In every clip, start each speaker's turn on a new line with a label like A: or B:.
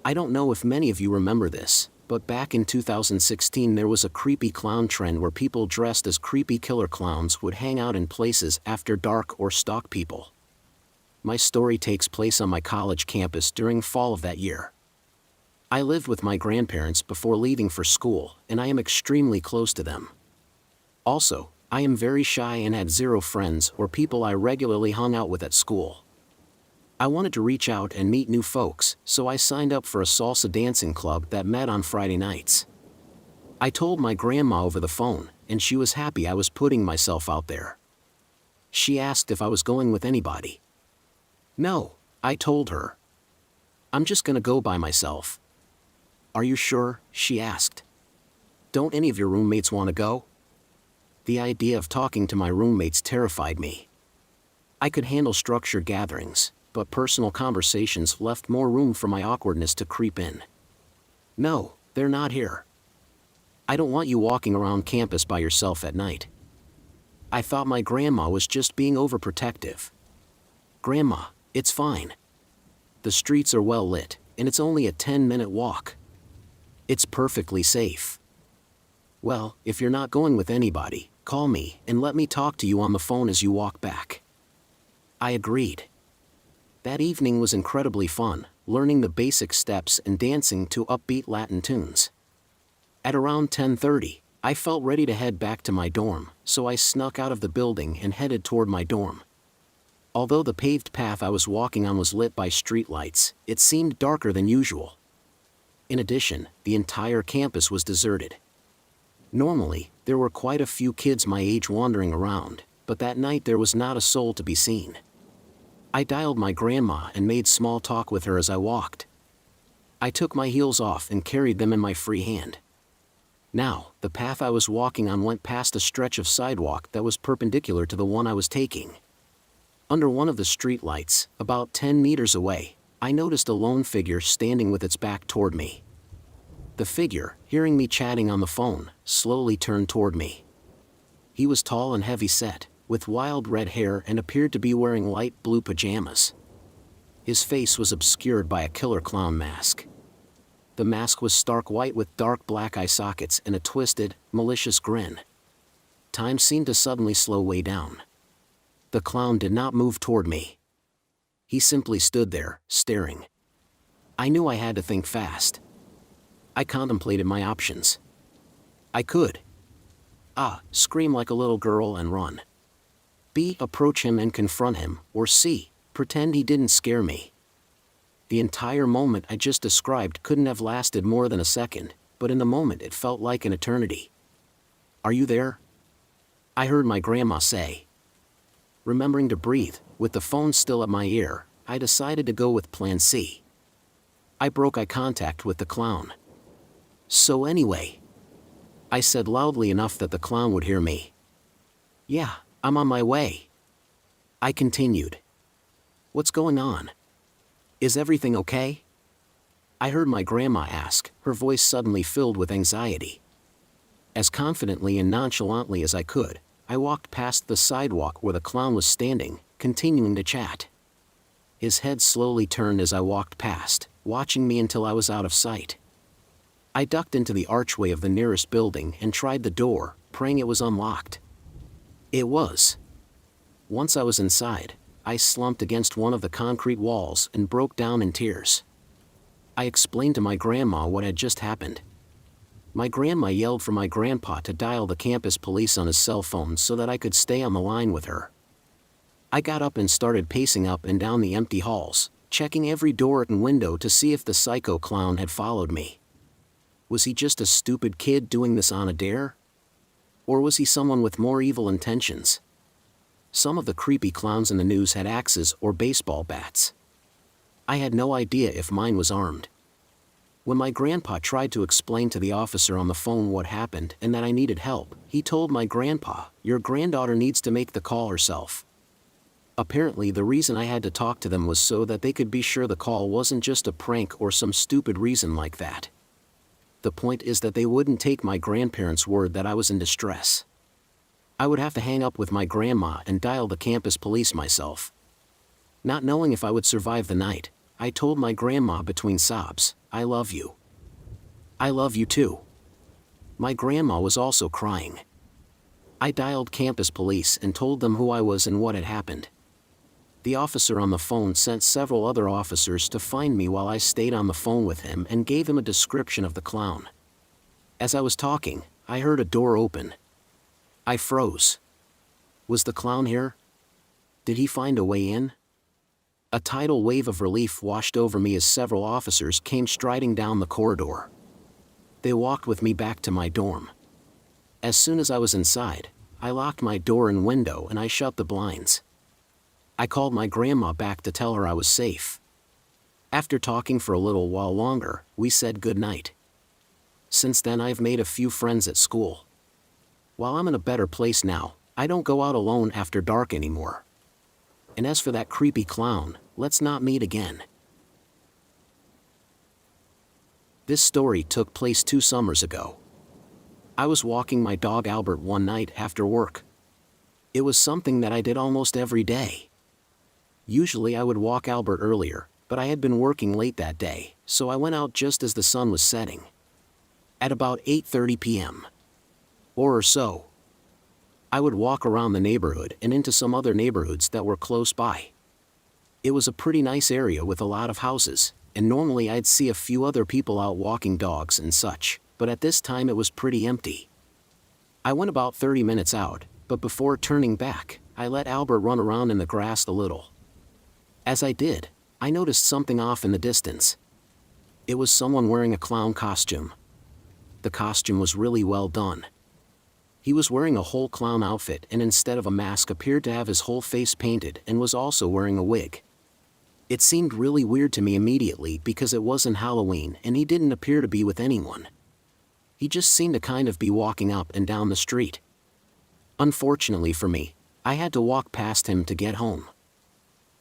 A: I don't know if many of you remember this, but back in 2016 there was a creepy clown trend where people dressed as creepy killer clowns would hang out in places after dark or stalk people. My story takes place on my college campus during fall of that year. I lived with my grandparents before leaving for school, and I am extremely close to them. Also, I am very shy and had zero friends or people I regularly hung out with at school. I wanted to reach out and meet new folks, so I signed up for a salsa dancing club that met on Friday nights. I told my grandma over the phone, and she was happy I was putting myself out there. She asked if I was going with anybody. No, I told her. I'm just gonna go by myself. Are you sure? She asked. Don't any of your roommates want to go? The idea of talking to my roommates terrified me. I could handle structured gatherings, but personal conversations left more room for my awkwardness to creep in. No, they're not here. I don't want you walking around campus by yourself at night. I thought my grandma was just being overprotective. Grandma, it's fine. The streets are well lit, and it's only a 10-minute walk. It's perfectly safe. Well, if you're not going with anybody, call me and let me talk to you on the phone as you walk back. I agreed. That evening was incredibly fun, learning the basic steps and dancing to upbeat Latin tunes. At around 10:30, I felt ready to head back to my dorm, so I snuck out of the building and headed toward my dorm. Although the paved path I was walking on was lit by streetlights, it seemed darker than usual. In addition, the entire campus was deserted. Normally, there were quite a few kids my age wandering around, but that night there was not a soul to be seen. I dialed my grandma and made small talk with her as I walked. I took my heels off and carried them in my free hand. Now, the path I was walking on went past a stretch of sidewalk that was perpendicular to the one I was taking. Under one of the streetlights, about 10 meters away, I noticed a lone figure standing with its back toward me. The figure, hearing me chatting on the phone, slowly turned toward me. He was tall and heavy-set, with wild red hair and appeared to be wearing light blue pajamas. His face was obscured by a killer clown mask. The mask was stark white with dark black eye sockets and a twisted, malicious grin. Time seemed to suddenly slow way down. The clown did not move toward me. He simply stood there, staring. I knew I had to think fast. I contemplated my options. I could A. Scream like a little girl and run. B. Approach him and confront him, or C. Pretend he didn't scare me. The entire moment I just described couldn't have lasted more than a second, but in the moment it felt like an eternity. Are you there? I heard my grandma say. Remembering to breathe, with the phone still at my ear, I decided to go with Plan C. I broke eye contact with the clown. So anyway, I said loudly enough that the clown would hear me. Yeah, I'm on my way. I continued. What's going on? Is everything okay? I heard my grandma ask, her voice suddenly filled with anxiety. As confidently and nonchalantly as I could, I walked past the sidewalk where the clown was standing, continuing to chat. His head slowly turned as I walked past, watching me until I was out of sight. I ducked into the archway of the nearest building and tried the door, praying it was unlocked. It was. Once I was inside, I slumped against one of the concrete walls and broke down in tears. I explained to my grandma what had just happened. My grandma yelled for my grandpa to dial the campus police on his cell phone so that I could stay on the line with her. I got up and started pacing up and down the empty halls, checking every door and window to see if the psycho clown had followed me. Was he just a stupid kid doing this on a dare? Or was he someone with more evil intentions? Some of the creepy clowns in the news had axes or baseball bats. I had no idea if mine was armed. When my grandpa tried to explain to the officer on the phone what happened and that I needed help, he told my grandpa, "Your granddaughter needs to make the call herself." Apparently the reason I had to talk to them was so that they could be sure the call wasn't just a prank or some stupid reason like that. The point is that they wouldn't take my grandparents' word that I was in distress. I would have to hang up with my grandma and dial the campus police myself. Not knowing if I would survive the night, I told my grandma between sobs, I love you. I love you too. My grandma was also crying. I dialed campus police and told them who I was and what had happened. The officer on the phone sent several other officers to find me while I stayed on the phone with him and gave him a description of the clown. As I was talking, I heard a door open. I froze. Was the clown here? Did he find a way in? A tidal wave of relief washed over me as several officers came striding down the corridor. They walked with me back to my dorm. As soon as I was inside, I locked my door and window and I shut the blinds. I called my grandma back to tell her I was safe. After talking for a little while longer, we said goodnight. Since then I've made a few friends at school. While I'm in a better place now, I don't go out alone after dark anymore. And as for that creepy clown, let's not meet again. This story took place 2 summers ago. I was walking my dog Albert one night after work. It was something that I did almost every day. Usually I would walk Albert earlier, but I had been working late that day, so I went out just as the sun was setting. At about 8:30 p.m. or so. I would walk around the neighborhood and into some other neighborhoods that were close by. It was a pretty nice area with a lot of houses, and normally I'd see a few other people out walking dogs and such, but at this time it was pretty empty. I went about 30 minutes out, but before turning back, I let Albert run around in the grass a little. As I did, I noticed something off in the distance. It was someone wearing a clown costume. The costume was really well done. He was wearing a whole clown outfit and instead of a mask appeared to have his whole face painted and was also wearing a wig. It seemed really weird to me immediately because it wasn't Halloween and he didn't appear to be with anyone. He just seemed to kind of be walking up and down the street. Unfortunately for me, I had to walk past him to get home.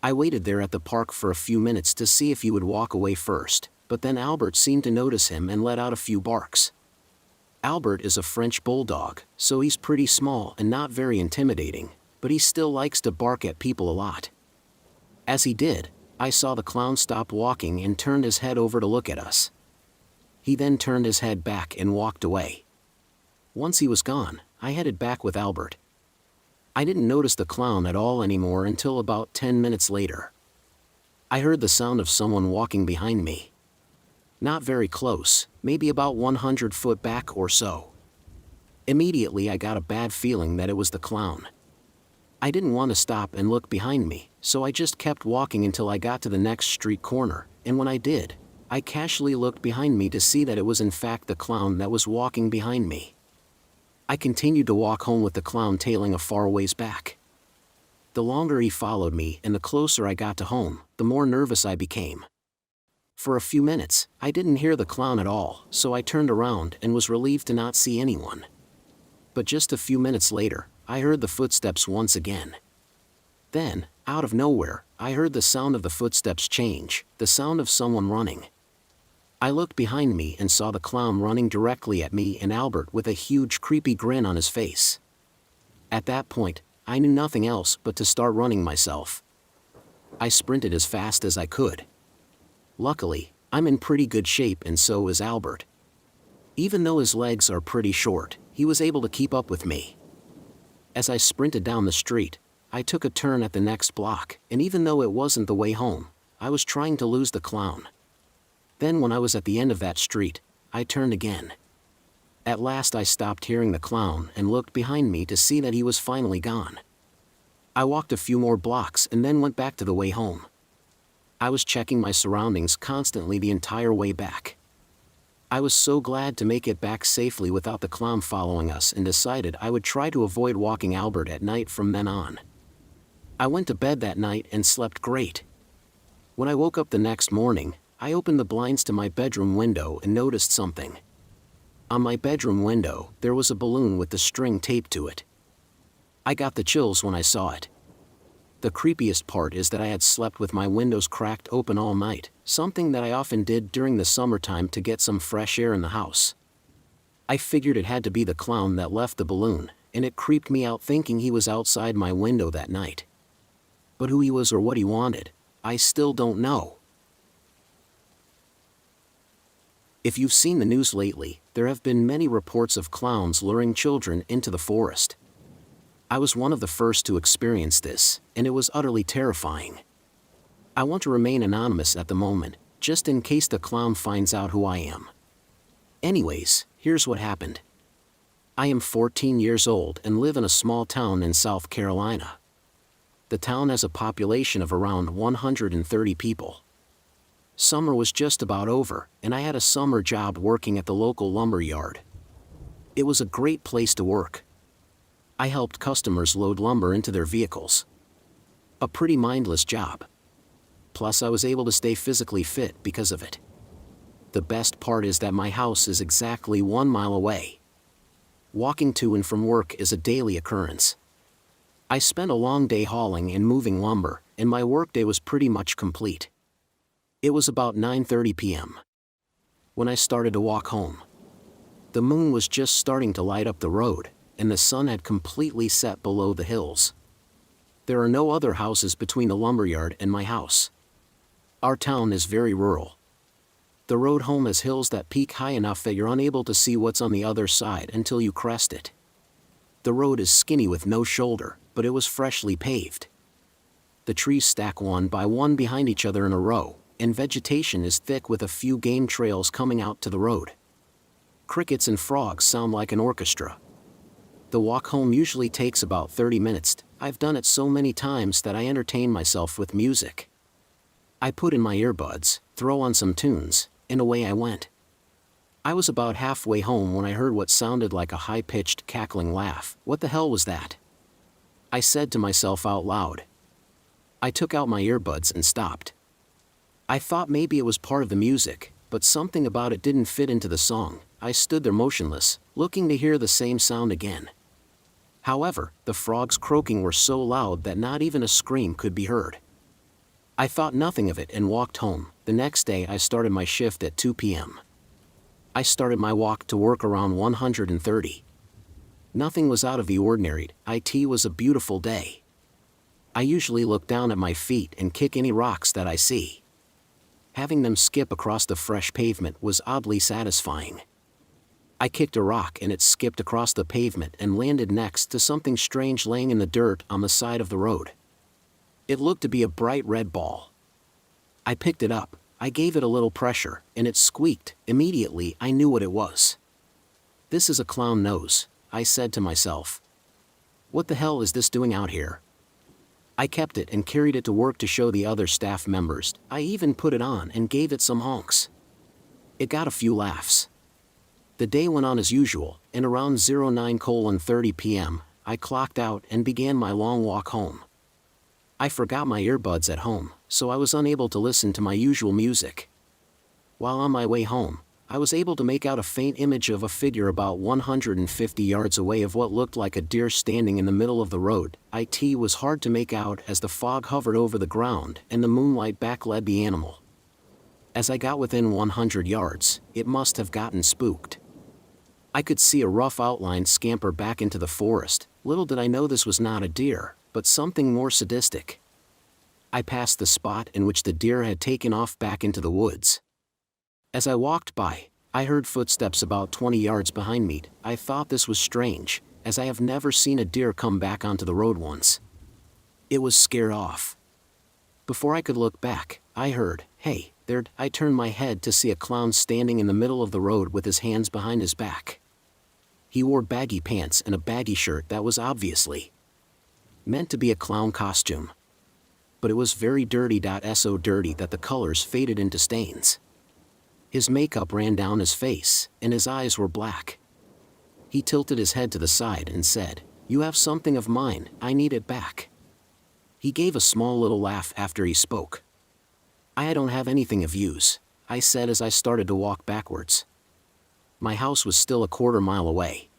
A: I waited there at the park for a few minutes to see if he would walk away first, but then Albert seemed to notice him and let out a few barks. Albert is a French bulldog, so he's pretty small and not very intimidating, but he still likes to bark at people a lot. As he did, I saw the clown stop walking and turned his head over to look at us. He then turned his head back and walked away. Once he was gone, I headed back with Albert. I didn't notice the clown at all anymore until about 10 minutes later. I heard the sound of someone walking behind me. Not very close, maybe about 100 foot back or so. Immediately I got a bad feeling that it was the clown. I didn't want to stop and look behind me, so I just kept walking until I got to the next street corner, and when I did, I casually looked behind me to see that it was in fact the clown that was walking behind me. I continued to walk home with the clown tailing a far ways back. The longer he followed me and the closer I got to home, the more nervous I became. For a few minutes, I didn't hear the clown at all, so I turned around and was relieved to not see anyone. But just a few minutes later, I heard the footsteps once again. Then, out of nowhere, I heard the sound of the footsteps change, the sound of someone running. I looked behind me and saw the clown running directly at me and Albert with a huge creepy grin on his face. At that point, I knew nothing else but to start running myself. I sprinted as fast as I could. Luckily, I'm in pretty good shape and so is Albert. Even though his legs are pretty short, he was able to keep up with me. As I sprinted down the street, I took a turn at the next block, and even though it wasn't the way home, I was trying to lose the clown. Then when I was at the end of that street, I turned again. At last I stopped hearing the clown and looked behind me to see that he was finally gone. I walked a few more blocks and then went back to the way home. I was checking my surroundings constantly the entire way back. I was so glad to make it back safely without the clown following us and decided I would try to avoid walking Albert at night from then on. I went to bed that night and slept great. When I woke up the next morning, I opened the blinds to my bedroom window and noticed something. On my bedroom window, there was a balloon with the string taped to it. I got the chills when I saw it. The creepiest part is that I had slept with my windows cracked open all night, something that I often did during the summertime to get some fresh air in the house. I figured it had to be the clown that left the balloon, and it creeped me out thinking he was outside my window that night. But who he was or what he wanted, I still don't know. If you've seen the news lately, there have been many reports of clowns luring children into the forest. I was one of the first to experience this, and it was utterly terrifying. I want to remain anonymous at the moment, just in case the clown finds out who I am. Anyways, here's what happened. I am 14 years old and live in a small town in South Carolina. The town has a population of around 130 people. Summer was just about over, and I had a summer job working at the local lumber yard. It was a great place to work. I helped customers load lumber into their vehicles. A pretty mindless job. Plus, I was able to stay physically fit because of it. The best part is that my house is exactly 1 mile away. Walking to and from work is a daily occurrence. I spent a long day hauling and moving lumber, and my workday was pretty much complete. It was about 9:30 p.m. when I started to walk home. The moon was just starting to light up the road, and the sun had completely set below the hills. There are no other houses between the lumberyard and my house. Our town is very rural. The road home has hills that peak high enough that you're unable to see what's on the other side until you crest it. The road is skinny with no shoulder, but it was freshly paved. The trees stack one by one behind each other in a row, and vegetation is thick with a few game trails coming out to the road. Crickets and frogs sound like an orchestra. The walk home usually takes about 30 minutes. I've done it so many times that I entertain myself with music. I put in my earbuds, throw on some tunes, and away I went. I was about halfway home when I heard what sounded like a high-pitched cackling laugh. What the hell was that? I said to myself out loud. I took out my earbuds and stopped. I thought maybe it was part of the music, but something about it didn't fit into the song. I stood there motionless, looking to hear the same sound again. However, the frogs croaking were so loud that not even a scream could be heard. I thought nothing of it and walked home. The next day I started my shift at 2 p.m. I started my walk to work around 130. Nothing was out of the ordinary. It was a beautiful day. I usually look down at my feet and kick any rocks that I see. Having them skip across the fresh pavement was oddly satisfying. I kicked a rock and it skipped across the pavement and landed next to something strange laying in the dirt on the side of the road. It looked to be a bright red ball. I picked it up, I gave it a little pressure, and it squeaked. Immediately I knew what it was. This is a clown nose, I said to myself. What the hell is this doing out here? I kept it and carried it to work to show the other staff members. I even put it on and gave it some honks. It got a few laughs. The day went on as usual, and around 09:30 p.m., I clocked out and began my long walk home. I forgot my earbuds at home, so I was unable to listen to my usual music. While on my way home, I was able to make out a faint image of a figure about 150 yards away of what looked like a deer standing in the middle of the road. It was hard to make out as the fog hovered over the ground and the moonlight backlit the animal. As I got within 100 yards, it must have gotten spooked. I could see a rough outline scamper back into the forest. Little did I know this was not a deer, but something more sadistic. I passed the spot in which the deer had taken off back into the woods. As I walked by, I heard footsteps about 20 yards behind me. I thought this was strange, as I have never seen a deer come back onto the road once. It was scared off. Before I could look back, I heard, "Hey, there." I turned my head to see a clown standing in the middle of the road with his hands behind his back. He wore baggy pants and a baggy shirt that was obviously meant to be a clown costume. But it was very dirty. So dirty that the colors faded into stains. His makeup ran down his face, and his eyes were black. He tilted his head to the side and said, "You have something of mine, I need it back." He gave a small little laugh after he spoke. "I don't have anything of use," I said as I started to walk backwards. My house was still a quarter mile away.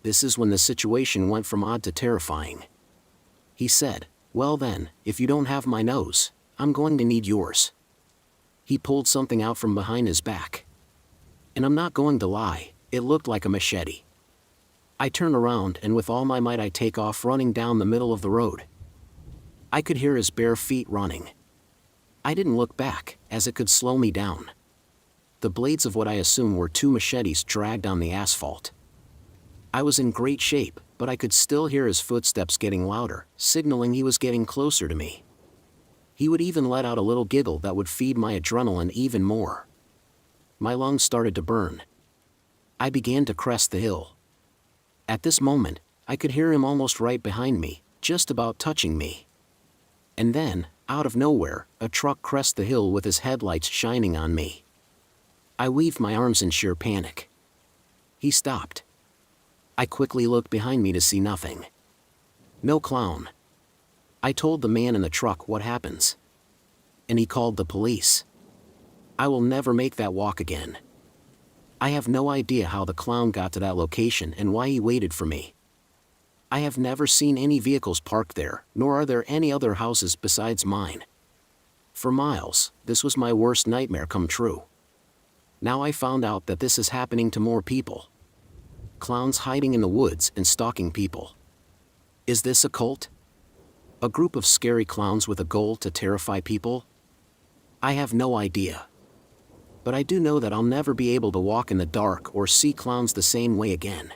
A: This is when the situation went from odd to terrifying. He said, "Well then, if you don't have my nose, I'm going to need yours." He pulled something out from behind his back. And I'm not going to lie, it looked like a machete. I turned around and with all my might I take off running down the middle of the road. I could hear his bare feet running. I didn't look back, as it could slow me down. the blades of what I assume were two machetes dragged on the asphalt. I was in great shape, but I could still hear his footsteps getting louder, signaling he was getting closer to me. He would even let out a little giggle that would feed my adrenaline even more. My lungs started to burn. I began to crest the hill. At this moment, I could hear him almost right behind me, just about touching me. And then, out of nowhere, a truck crested the hill with his headlights shining on me. I waved my arms in sheer panic. He stopped. I quickly looked behind me to see nothing. No clown. I told the man in the truck what happens. And he called the police. I will never make that walk again. I have no idea how the clown got to that location and why he waited for me. I have never seen any vehicles parked there, nor are there any other houses besides mine. For miles, this was my worst nightmare come true. Now I found out that this is happening to more people. Clowns hiding in the woods and stalking people. Is this a cult? A group of scary clowns with a goal to terrify people? I have no idea. But I do know that I'll never be able to walk in the dark or see clowns the same way again.